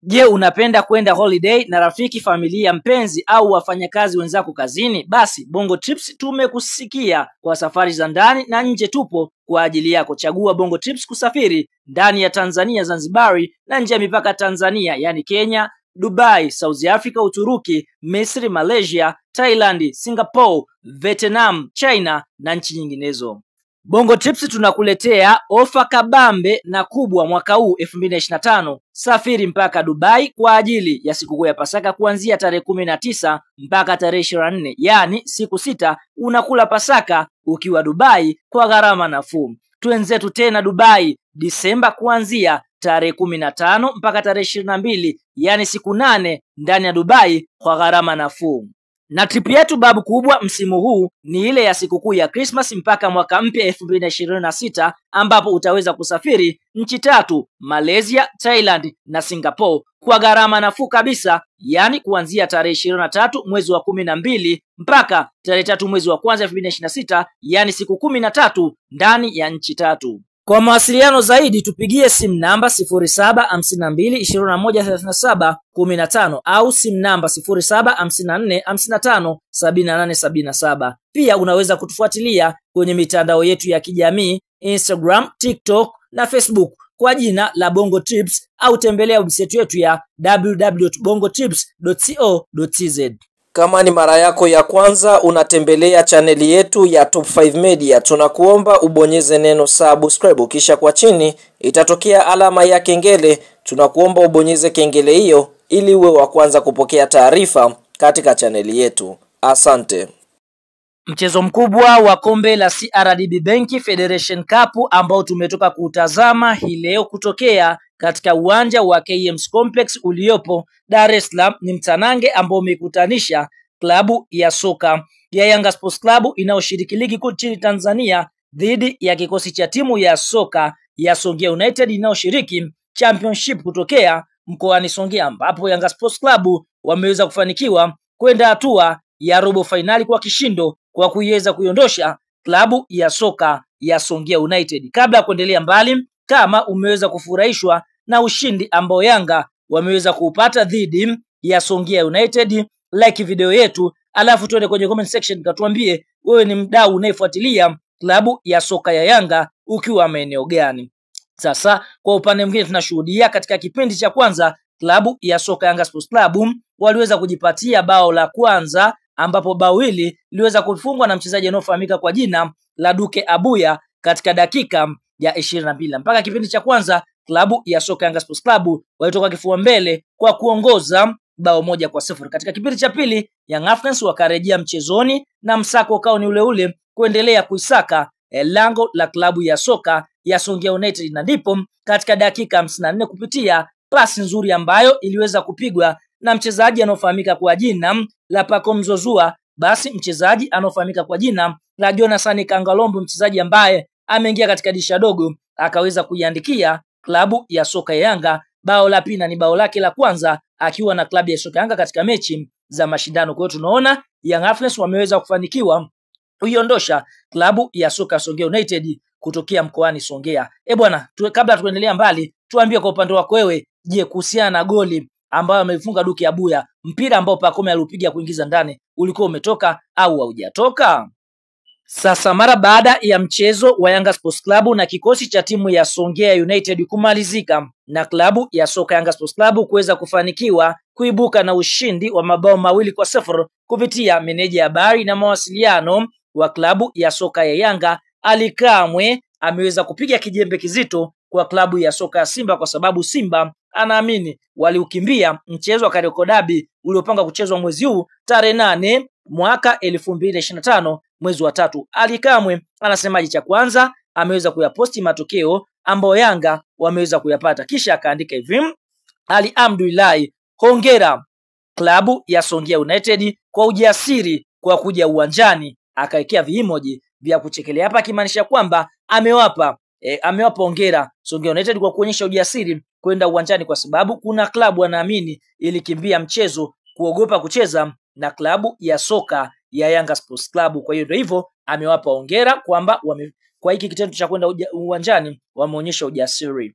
Je, unapenda kwenda holiday na rafiki, familia, mpenzi au wafanyakazi wenzako kazini? Basi Bongo Trips tumekusikia. Kwa safari za ndani na nje tupo kwa ajili yako. Chagua Bongo Trips kusafiri ndani ya Tanzania, Zanzibari na nje ya mipaka Tanzania, yani Kenya, Dubai, South Africa, Uturuki, Misri, Malaysia, Thailand, Singapore, Vietnam, China na nchi nyinginezo. Bongo Trips tunakuletea ofa kabambe na kubwa mwaka huu 2025. Safiri mpaka Dubai kwa ajili ya sikukuu ya Pasaka kuanzia tarehe 19 mpaka tarehe 24. Yani siku 6 unakula Pasaka ukiwa Dubai kwa gharama nafuu. Twenzetu tena Dubai Disemba kuanzia tarehe 15 mpaka tarehe 22, yani siku 8 ndani ya Dubai kwa gharama nafuu. Na trip yetu babu kubwa msimu huu ni ile ya sikukuu ya Christmas mpaka mwaka mpya 2026, ambapo utaweza kusafiri nchi 3: Malaysia, Thailand na Singapore kwa gharama nafuu kabisa, yani kuanzia tarehe 23 mwezi wa 12 mpaka tarehe 3 mwezi wa kwanza 2026, yani siku 13 ndani ya nchi 3. Kwa mawasiliano zaidi tupigie simu namba 0752213715 au simu namba 0754557877. Pia unaweza kutufuatilia kwenye mitandao yetu ya kijamii Instagram, TikTok na Facebook kwa jina la Bongo Trips, au tembelea website yetu ya www.bongotrips.co.tz. Kama ni mara yako ya kwanza unatembelea chaneli yetu ya Top 5 Media, tunakuomba ubonyeze neno subscribe, kisha kwa chini itatokea alama ya kengele. Tunakuomba ubonyeze kengele hiyo ili uwe wa kwanza kupokea taarifa katika chaneli yetu. Asante. Mchezo mkubwa wa kombe la CRDB Bank Federation Cup ambao tumetoka kutazama hii leo kutokea katika uwanja wa KMC Complex uliopo Dar es Salaam ni mtanange ambao umekutanisha klabu ya soka ya Yanga Sports Club inayoshiriki ligi kuu nchini Tanzania dhidi ya kikosi cha timu ya soka ya Songea United inayoshiriki championship kutokea mkoani Songea, ambapo Yanga Sports Club wameweza kufanikiwa kwenda hatua ya robo finali kwa kishindo kwa kuiweza kuiondosha klabu ya soka ya Songea United. Kabla ya kuendelea mbali, kama umeweza kufurahishwa na ushindi ambao Yanga wameweza kuupata dhidi ya Songea United, like video yetu, alafu tuende kwenye comment section katuambie wewe ni mdau unayefuatilia klabu ya soka ya Yanga ukiwa maeneo gani. Sasa kwa upande mwingine tunashuhudia katika kipindi cha kwanza klabu ya soka Yanga Sports Club waliweza kujipatia bao la kwanza, ambapo bao hili liweza kufungwa na mchezaji anayefahamika kwa jina la Duke Abuya katika dakika ya 22. Mpaka kipindi cha kwanza klabu ya soka Yanga Sports Club walitoka kifua mbele kwa kuongoza bao 1-0. Katika kipindi cha pili Young Africans wakarejea mchezoni na msako ukao ni ule ule kuendelea kuisaka lango la klabu ya soka ya Songea United, na ndipo katika dakika 54 kupitia pasi nzuri ambayo iliweza kupigwa na mchezaji anaofahamika kwa jina la Pacome Zouzoua, basi mchezaji anaofahamika kwa jina la Jonathan Kangalombo, mchezaji ambaye ameingia katika dirisha dogo, akaweza kuiandikia klabu ya soka ya Yanga bao la pili, ni bao lake la kwanza akiwa na klabu ya soka Yanga katika mechi za mashindano. Kwa hiyo tunaona Young Africans wameweza kufanikiwa kuiondosha klabu ya soka Songea United kutokea mkoani Songea. Bwana, kabla tuendelea mbali, tuambie kwa upande wako wewe, je, kuhusiana na goli ambayo amefunga Duke Abuya, mpira ambao Pacome aliupiga kuingiza ndani, ulikuwa umetoka au haujatoka? Sasa mara baada ya mchezo wa Yanga Sports Club na kikosi cha timu ya Songea United kumalizika na klabu ya soka Yanga Sports Club kuweza kufanikiwa kuibuka na ushindi wa mabao 2-0 kupitia meneja habari na mawasiliano wa klabu ya soka ya Yanga Ali Kamwe ameweza kupiga kijembe kizito kwa klabu ya soka ya Simba, kwa sababu Simba anaamini waliukimbia mchezo wa Kariakoo Derby uliopanga kuchezwa mwezi huu tarehe 8 mwaka 2025 mwezi wa 3. Ali Kamwe anasemaje? Cha kwanza ameweza kuyaposti matokeo ambayo Yanga wameweza kuyapata, kisha akaandika hivi: alhamdulillah, hongera klabu ya Songea United kwa ujasiri kwa kuja uwanjani. Akaekea viimoji vya kuchekelea hapa, akimaanisha kwamba amewapa hongera Songea United kwa kuonyesha ujasiri kwenda uwanjani, kwa sababu kuna klabu anaamini ilikimbia mchezo kuogopa kucheza na klabu ya soka ya Yanga Sports Club. Kwa hiyo ndio hivyo amewapa hongera kwamba kwa hiki kitendo cha kwenda uwanjani wameonyesha ujasiri.